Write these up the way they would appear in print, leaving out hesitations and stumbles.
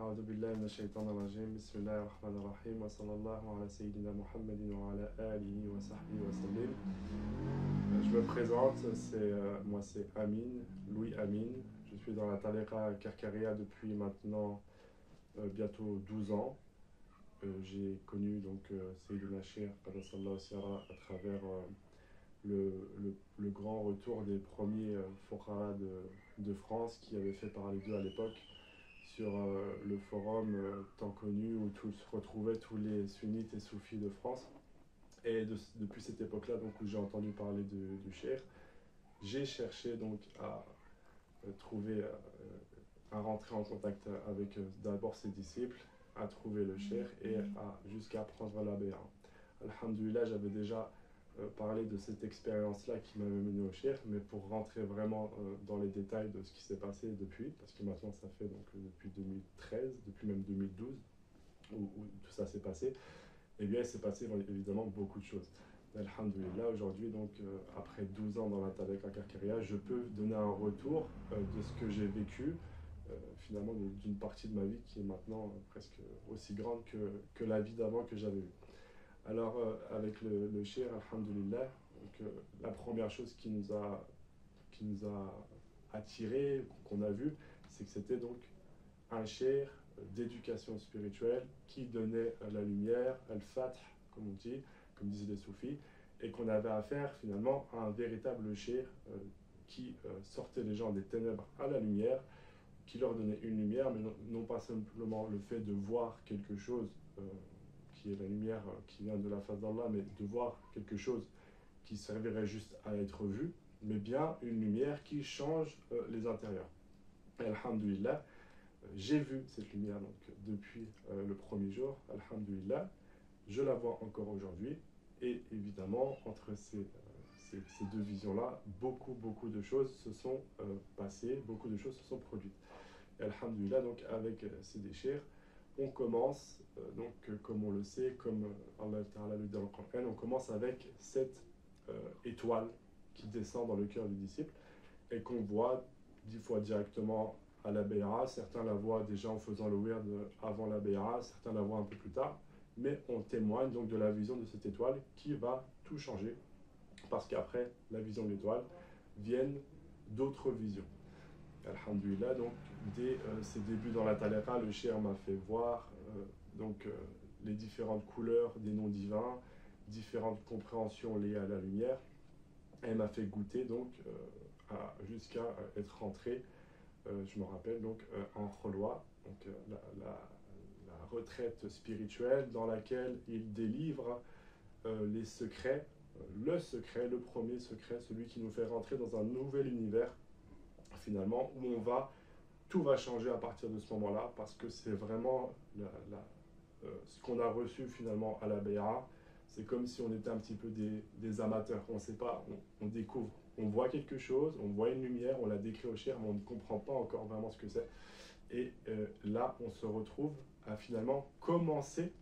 أعوذ بالله من الشيطان الرجيم بسم الله الرحمن الرحيم وصلى الله على سيدنا محمد وعلى آله وصحبه وسلم. Je me présente, moi c'est Amin, Louis Amin. Je suis dans la Tariqa Karkaria depuis maintenant bientôt 12 ans. J'ai connu donc Sayyidina Cheikh Qadassallahu Sirra à travers le grand retour des premiers Fuqara de France qui avaient fait parler d'eux à l'époque sur le forum tant connu où se retrouvaient tous les sunnites et soufis de France. Et depuis cette époque-là, donc, où j'ai entendu parler du Cheikh, j'ai cherché donc à trouver, à rentrer en contact avec d'abord ses disciples, à trouver le Cheikh et jusqu'à prendre la béa. Alhamdulillah, j'avais déjà parlé de cette expérience-là qui m'avait mené au Cheikh, mais pour rentrer vraiment dans les détails de ce qui s'est passé depuis, parce que maintenant ça fait donc depuis 2013, depuis même 2012, où tout ça s'est passé, eh bien il s'est passé évidemment beaucoup de choses. Alhamdulillah, aujourd'hui, donc après 12 ans dans la Tariqa Karkaria, je peux donner un retour de ce que j'ai vécu, finalement d'une partie de ma vie qui est maintenant presque aussi grande que la vie d'avant que j'avais eue. Alors, avec le Cheikh, alhamdulillah, la première chose qui nous a attiré, qu'on a vu, c'est que c'était donc un Cheikh d'éducation spirituelle qui donnait la lumière, al-Fath, comme on dit, comme disaient les soufis, et qu'on avait affaire finalement à un véritable Cheikh qui sortait les gens des ténèbres à la lumière, qui leur donnait une lumière, mais non pas simplement le fait de voir quelque chose qui est la lumière qui vient de la face d'Allah, mais de voir quelque chose qui servirait juste à être vu, mais bien une lumière qui change les intérieurs. Et alhamdulillah, j'ai vu cette lumière donc, depuis le premier jour, alhamdulillah, je la vois encore aujourd'hui, et évidemment, entre ces deux visions-là, beaucoup de choses se sont passées, beaucoup de choses se sont produites. Et alhamdulillah, donc avec ces déchets, on commence, comme on le sait, comme Allah Ta'ala le dit dans le Coran, on commence avec cette étoile qui descend dans le cœur du disciple et qu'on voit 10 fois directement à la Bay'a. Certains la voient déjà en faisant le wird avant la Bay'a, certains la voient un peu plus tard, mais on témoigne donc de la vision de cette étoile qui va tout changer parce qu'après la vision de l'étoile viennent d'autres visions. Alhamdulillah, donc dès ses débuts dans la Tariqa, le Cheikh m'a fait voir les différentes couleurs des noms divins, différentes compréhensions liées à la lumière, et m'a fait goûter donc jusqu'à être rentré, je me rappelle donc en Kholwa, donc la retraite spirituelle dans laquelle il délivre les secrets, le premier secret, celui qui nous fait rentrer dans un nouvel univers finalement, où tout va changer à partir de ce moment-là, parce que c'est vraiment ce qu'on a reçu finalement à la Bay'a. C'est comme si on était un petit peu des amateurs, on ne sait pas, on découvre, on voit quelque chose, on voit une lumière, on la décrit au Cheikh, mais on ne comprend pas encore vraiment ce que c'est. Et là, on se retrouve à finalement commencer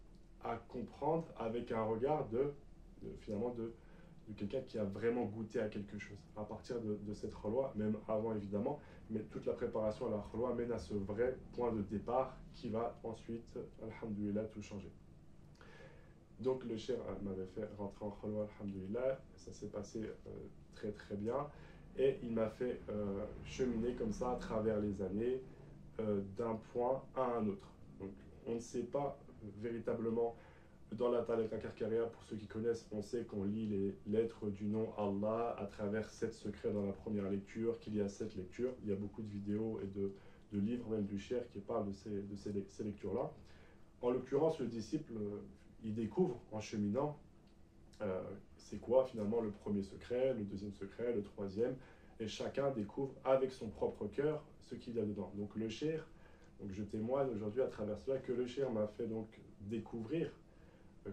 à comprendre avec un regard finalement de quelqu'un qui a vraiment goûté à quelque chose. À partir de cette khalwa, même avant évidemment, mais toute la préparation à la khalwa mène à ce vrai point de départ qui va ensuite, alhamdulillah, tout changer. Donc le Cheikh m'avait fait rentrer en khalwa, alhamdulillah, ça s'est passé très bien, et il m'a fait cheminer comme ça à travers les années, d'un point à un autre. Donc on ne sait pas véritablement. Dans la Tariqa Karkaria, pour ceux qui connaissent, on sait qu'on lit les lettres du nom Allah à travers 7 secrets dans la première lecture, qu'il y a 7 lectures. Il y a beaucoup de vidéos et de livres, même du Cheikh, qui parlent de ces lectures-là. En l'occurrence, le disciple, il découvre en cheminant c'est quoi finalement le premier secret, le deuxième secret, le troisième, et chacun découvre avec son propre cœur ce qu'il y a dedans. Donc le Cheikh, donc je témoigne aujourd'hui à travers cela que le Cheikh m'a fait donc découvrir,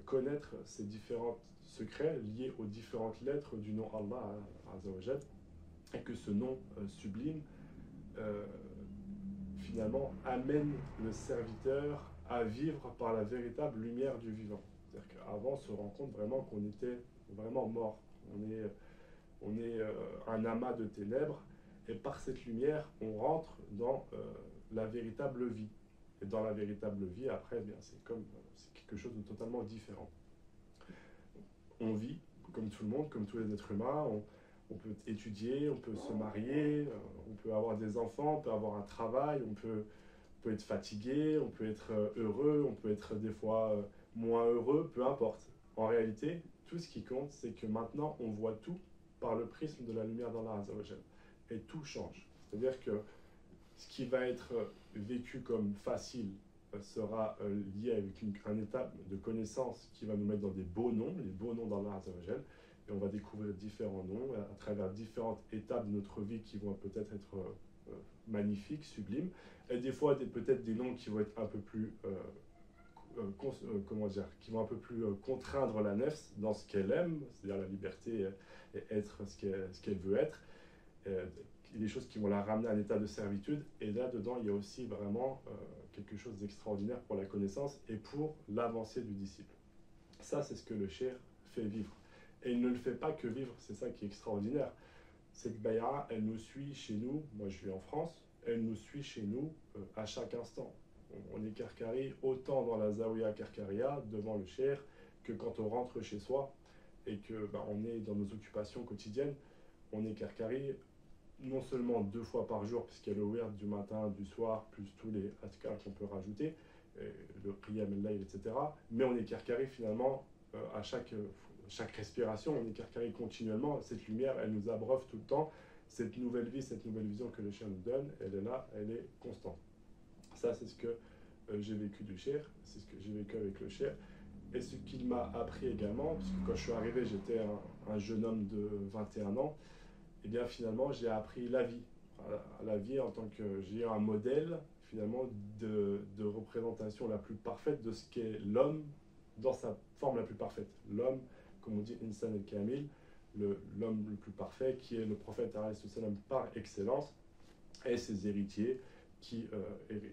connaître ces différents secrets liés aux différentes lettres du nom Allah Azza wa Jal, et que ce nom sublime finalement amène le serviteur à vivre par la véritable lumière du vivant. C'est-à-dire qu'avant on se rend compte vraiment qu'on était vraiment mort, on est un amas de ténèbres, et par cette lumière on rentre dans la véritable vie. Et dans la véritable vie, après, eh bien, c'est quelque chose de totalement différent. On vit comme tout le monde, comme tous les êtres humains. On peut étudier, on peut se marier, on peut avoir des enfants, on peut avoir un travail, on peut être fatigué, on peut être heureux, on peut être des fois moins heureux, peu importe. En réalité, tout ce qui compte, c'est que maintenant, on voit tout par le prisme de la lumière d'Allah Azza wa Jal. Et tout change. C'est-à-dire que ce qui va être vécu comme facile sera lié avec un état de connaissance qui va nous mettre dans des beaux noms, les beaux noms d'Allah Azza wa Jal. Et on va découvrir différents noms à travers différentes étapes de notre vie qui vont peut-être être magnifiques, sublimes. Et des fois, peut-être des noms qui vont être un peu plus comment dire, qui vont un peu plus contraindre la nefs dans ce qu'elle aime, c'est-à-dire la liberté et être ce qu'elle veut être, des choses qui vont la ramener à un état de servitude. Et là-dedans, il y a aussi vraiment quelque chose d'extraordinaire pour la connaissance et pour l'avancée du disciple. Ça, c'est ce que le cheikh fait vivre. Et il ne le fait pas que vivre, c'est ça qui est extraordinaire. Cette bay'a, elle nous suit chez nous, moi je vis en France, elle nous suit chez nous à chaque instant. On est Karkari autant dans la Zawiya Karkaria, devant le cheikh, que quand on rentre chez soi et que on est dans nos occupations quotidiennes. On est Karkari non seulement 2 fois par jour, puisqu'il y a le wird du matin, du soir, plus tous les adhkar qu'on peut rajouter, le qiyam al-layl, etc. Mais on est Karkari finalement à chaque respiration, on est Karkari continuellement. Cette lumière, elle nous abreuve tout le temps. Cette nouvelle vie, cette nouvelle vision que le cheikh nous donne, elle est là, elle est constante. Ça, c'est ce que j'ai vécu du cheikh, c'est ce que j'ai vécu avec le cheikh. Et ce qu'il m'a appris également, parce que quand je suis arrivé, j'étais un jeune homme de 21 ans, et bien finalement, j'ai appris la vie. La vie en tant que... J'ai eu un modèle, finalement, de représentation la plus parfaite de ce qu'est l'homme dans sa forme la plus parfaite. L'homme, comme on dit, Insan el-Kamil, l'homme le plus parfait, qui est le prophète alayhi salam par excellence, et ses héritiers qui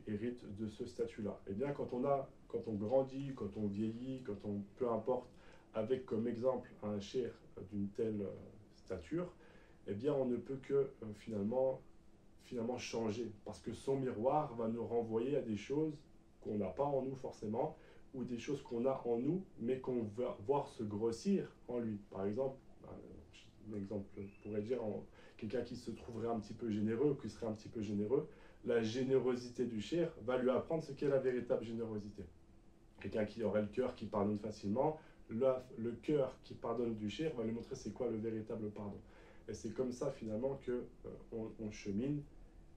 héritent de ce statut-là. Et bien quand on grandit, quand on vieillit, peu importe, avec comme exemple un cheikh d'une telle stature, eh bien on ne peut que finalement changer, parce que son miroir va nous renvoyer à des choses qu'on n'a pas en nous forcément, ou des choses qu'on a en nous, mais qu'on va voir se grossir en lui. Par exemple, un exemple pourrait dire quelqu'un qui se trouverait un petit peu généreux, ou qui serait un petit peu généreux, la générosité du cheikh va lui apprendre ce qu'est la véritable générosité. Quelqu'un qui aurait le cœur qui pardonne facilement, le cœur qui pardonne du cheikh va lui montrer c'est quoi le véritable pardon. Et c'est comme ça finalement qu'on chemine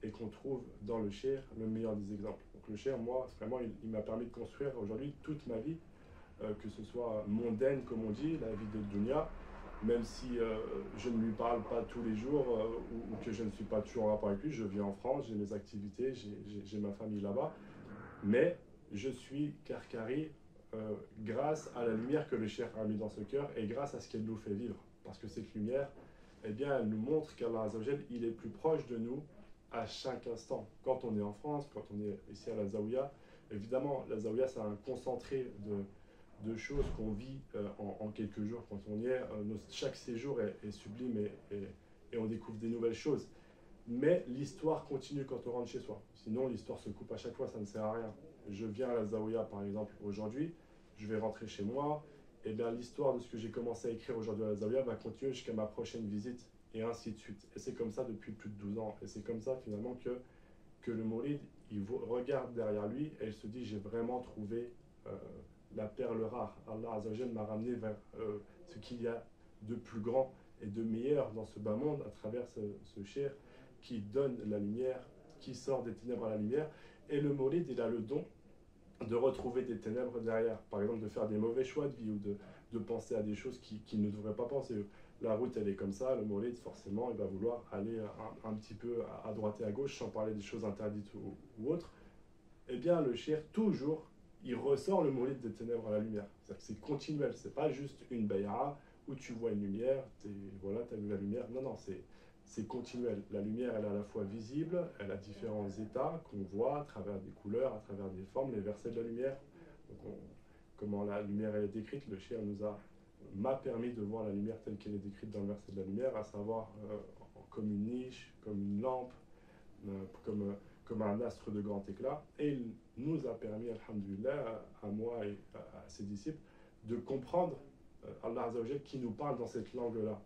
et qu'on trouve dans le cheikh le meilleur des exemples. Donc le cheikh, moi, vraiment, il m'a permis de construire aujourd'hui toute ma vie, que ce soit mondaine, comme on dit, la vie de dunya, même si je ne lui parle pas tous les jours ou que je ne suis pas toujours en rapport avec lui. Je vis en France, j'ai mes activités, j'ai ma famille là-bas, mais je suis Karkari grâce à la lumière que le cheikh a mis dans ce cœur et grâce à ce qu'elle nous fait vivre. Parce que cette lumière, eh bien, elle nous montre qu'Allah Azza wa Jal, il est plus proche de nous à chaque instant. Quand on est en France, quand on est ici à la Zawiya, évidemment, la Zawiya, c'est un concentré de choses qu'on vit en quelques jours quand on y est. Chaque séjour est sublime et on découvre des nouvelles choses. Mais l'histoire continue quand on rentre chez soi. Sinon, l'histoire se coupe à chaque fois, ça ne sert à rien. Je viens à la Zawiya, par exemple, aujourd'hui, je vais rentrer chez moi, et bien l'histoire de ce que j'ai commencé à écrire aujourd'hui à la Zawiya va continuer jusqu'à ma prochaine visite, et ainsi de suite. Et c'est comme ça depuis plus de 12 ans. Et c'est comme ça, finalement, que le mouride, il regarde derrière lui, et il se dit, j'ai vraiment trouvé la perle rare. Allah Azza wa Jal m'a ramené vers ce qu'il y a de plus grand et de meilleur dans ce bas monde à travers ce cheikh qui donne la lumière, qui sort des ténèbres à la lumière. Et le mouride, il a le don de retrouver des ténèbres derrière. Par exemple, de faire des mauvais choix de vie ou de penser à des choses qu'il ne devrait pas penser. La route, elle est comme ça. Le mouride, forcément, il va vouloir aller un petit peu à droite et à gauche, sans parler des choses interdites ou autres. Eh bien, le cheikh, toujours, il ressort le mouride des ténèbres à la lumière. C'est continuel. C'est pas juste une bay'a où tu vois une lumière, voilà, tu as vu la lumière. Non, non, c'est continuel. La lumière, elle est à la fois visible, elle a différents états qu'on voit à travers des couleurs, à travers des formes, les versets de la lumière. Donc comment la lumière elle est décrite, le cheikh m'a permis de voir la lumière telle qu'elle est décrite dans le verset de la lumière, à savoir comme une niche, comme une lampe, comme comme un astre de grand éclat, et il nous a permis, alhamdulillah, à moi et à ses disciples, de comprendre Allah Azza wa Jal qui nous parle dans cette langue-là.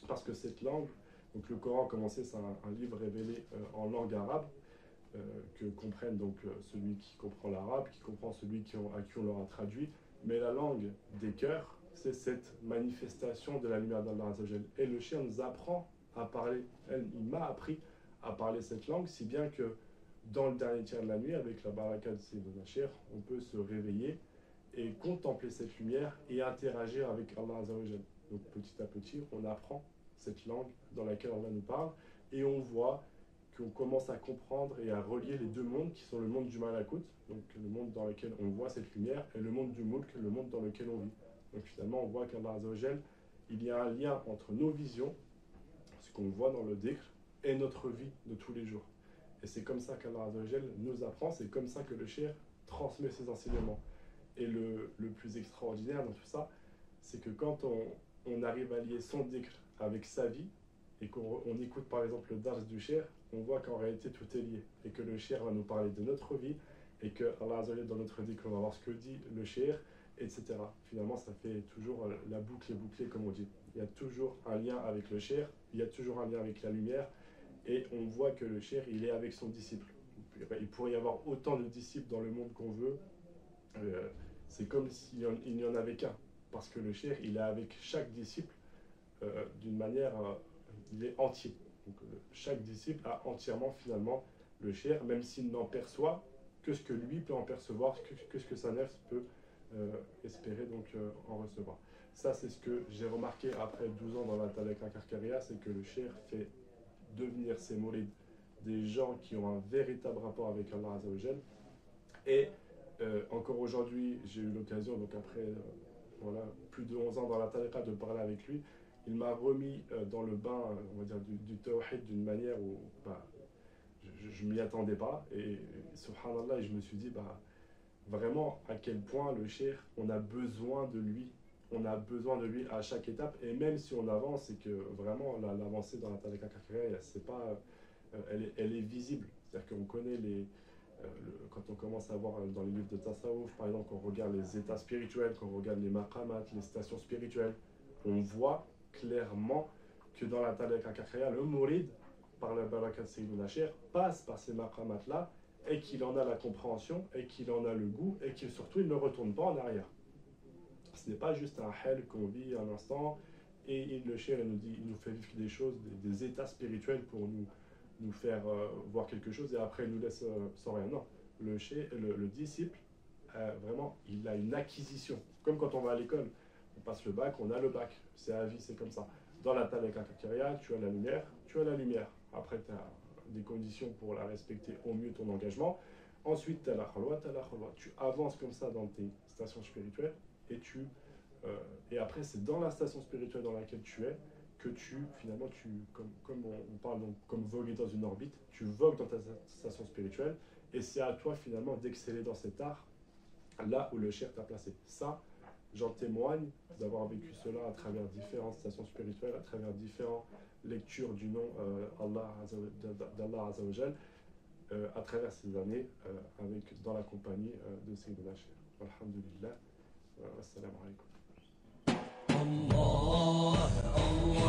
Parce que cette langue, donc le Coran a commencé, c'est un livre révélé en langue arabe, que comprennent donc celui qui comprend l'arabe, qui comprend celui à qui on leur a traduit, mais la langue des cœurs, c'est cette manifestation de la lumière d'Allah Azza wa Jal. Et le chien nous apprend à parler, il m'a appris à parler cette langue, si bien que dans le dernier tiers de la nuit, avec la baraka de Sayyidina Cheikh, on peut se réveiller et contempler cette lumière et interagir avec Allah Azza wa Jal. Donc petit à petit, on apprend cette langue dans laquelle Allah nous parle et on voit qu'on commence à comprendre et à relier les deux mondes qui sont le monde du Malakut, donc le monde dans lequel on voit cette lumière, et le monde du Mulk, le monde dans lequel on vit. Donc finalement, on voit qu'Allah Azza wa Jal, il y a un lien entre nos visions, ce qu'on voit dans le dhikr, et notre vie de tous les jours. Et c'est comme ça qu'Allah Azza wa Jal nous apprend, c'est comme ça que le Cheikh transmet ses enseignements. Et le plus extraordinaire dans tout ça, c'est que quand on arrive à lier son dhikr avec sa vie, et qu'on écoute par exemple le dars du Cheikh, on voit qu'en réalité tout est lié, et que le Cheikh va nous parler de notre vie, et que Allah Azza wa Jal, dans notre dhikr, on va voir ce que dit le Cheikh, etc. Finalement, ça fait toujours la boucle est bouclée, comme on dit. Il y a toujours un lien avec le Cheikh, il y a toujours un lien avec la lumière, et on voit que le Cheikh, il est avec son disciple. Il pourrait y avoir autant de disciples dans le monde qu'on veut, c'est comme s'il n'y en avait qu'un, parce que le Cheikh, il est avec chaque disciple d'une manière, il est entier. Donc chaque disciple a entièrement finalement le Cheikh, même s'il n'en perçoit que ce que lui peut en percevoir, que ce que sa nefs peut espérer donc en recevoir. Ça, c'est ce que j'ai remarqué après 12 ans dans la Tariqa Karkaria, c'est que le Cheikh fait devenir ses mourides des gens qui ont un véritable rapport avec Allah Azza wa Jal. Et encore aujourd'hui, j'ai eu l'occasion, donc après voilà, plus de 11 ans dans la Tariqa, de parler avec lui. Il m'a remis dans le bain, on va dire, du tawhid d'une manière où je ne m'y attendais pas. Et subhanallah, je me suis dit, vraiment à quel point le Cheikh, on a besoin de lui. On a besoin de lui à chaque étape. Et même si on avance, et que vraiment l'avancée dans la Tariqa Karkaria, c'est pas, elle est visible. C'est-à-dire qu'on connaît quand on commence à voir dans les livres de Tasawwuf, par exemple, qu'on regarde les états spirituels, qu'on regarde les maqamat, les stations spirituelles, on voit clairement que dans la Tariqa Karkaria, le mourid, par la baraka de Sayyidina Cheikh, passe par ces maqamat-là, et qu'il en a la compréhension, et qu'il en a le goût, et qu'il surtout il ne retourne pas en arrière. Ce n'est pas juste un hal qu'on vit un instant, et le Cheikh il nous fait vivre des choses, des états spirituels pour nous faire voir quelque chose, et après il nous laisse sans rien. Non, le disciple, vraiment, il a une acquisition. Comme quand on va à l'école, on passe le bac, on a le bac, c'est à vie, c'est comme ça. Dans la Tariqa Karkaria, tu as la lumière, tu as la lumière. Après, tu as des conditions pour la respecter au mieux ton engagement. Ensuite, tu as la khalwa, tu as la khalwa. Tu avances comme ça dans tes stations spirituelles et après, c'est dans la station spirituelle dans laquelle tu es que finalement, comme on parle donc, comme voguer dans une orbite, tu vogues dans ta station spirituelle et c'est à toi finalement d'exceller dans cet art là où le Cheikh t'a placé. Ça, j'en témoigne d'avoir vécu cela à travers différentes stations spirituelles, à travers différentes lectures du nom d'Allah Azza wa Jal, à travers ces années dans la compagnie de Sayyidina Cheikh. Alhamdulillah. Wassalamu alaikum. Allah, Allah.